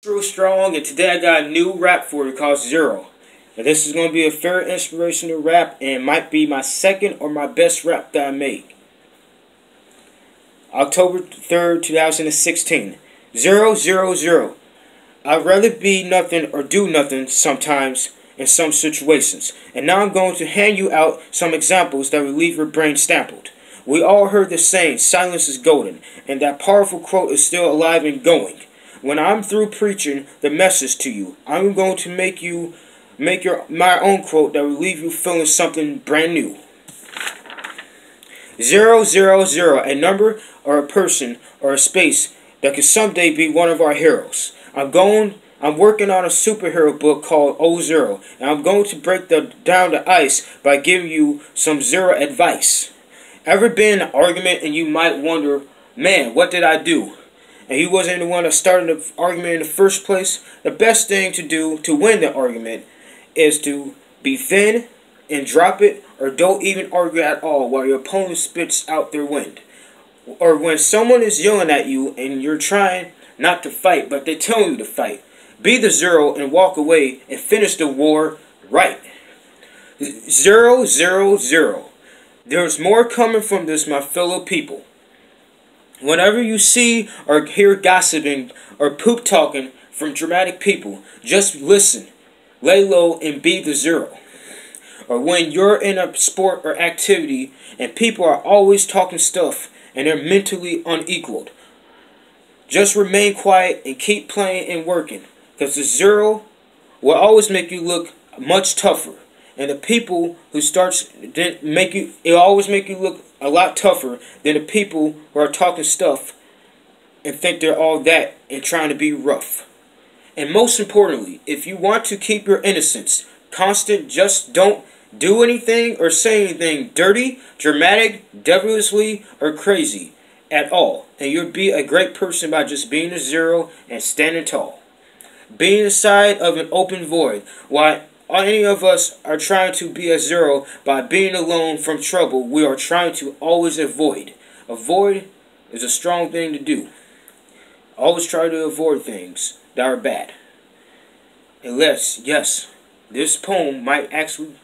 Real strong, and today I got a new rap for you called Zero. And this is going to be a very inspirational rap, and it might be my second or my best rap that I make. October 3rd, 2016. 000. I'd rather be nothing or do nothing sometimes in some situations. And now I'm going to hand you out some examples that will leave your brain stampled. We all heard the saying, silence is golden, and that powerful quote is still alive and going. When I'm through preaching the message to you, I'm going to make my own quote that will leave you feeling something brand new. 000, a number or a person or a space that could someday be one of our heroes. I'm working on a superhero book called O0, and I'm going to break down the ice by giving you some zero advice. Ever been in an argument and you might wonder, man, what did I do? And he wasn't the one that started the argument in the first place? The best thing to do to win the argument is to be thin and drop it, or don't even argue at all while your opponent spits out their wind. Or when someone is yelling at you and you're trying not to fight, but they tell you to fight, be the zero and walk away and finish the war right. 000. There's more coming from this, my fellow people. Whenever you see or hear gossiping or poop talking from dramatic people, just listen, lay low, and be the zero. Or when you're in a sport or activity and people are always talking stuff and they're mentally unequaled, just remain quiet and keep playing and working, because the zero will always make you look much tougher. And the people who it'll always make you look a lot tougher than the people who are talking stuff and think they're all that and trying to be rough. And most importantly, if you want to keep your innocence constant, just don't do anything or say anything dirty, dramatic, devilishly, or crazy at all. And you'll be a great person by just being a zero and standing tall. Being inside of an open void, while any of us are trying to be a zero by being alone from trouble, we are trying to always avoid. Avoid is a strong thing to do. Always try to avoid things that are bad. Unless, yes, this poem might actually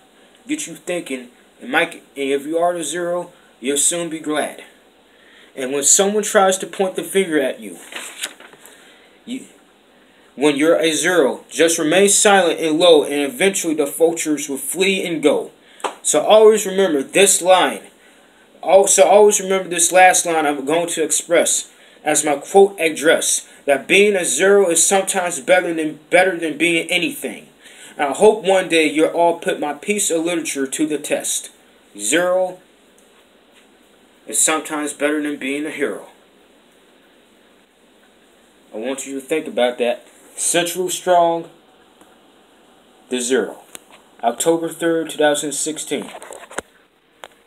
get you thinking, and if you are the zero, you'll soon be glad. And when someone tries to point the finger at you, when you're a zero, just remain silent and low, and eventually the vultures will flee and go. So always remember this line. Also always remember this last line I'm going to express as my quote address, that being a zero is sometimes better than being anything. And I hope one day you'll all put my piece of literature to the test. Zero is sometimes better than being a hero. I want you to think about that. Central Strong, the Zero. October 3rd, 2016.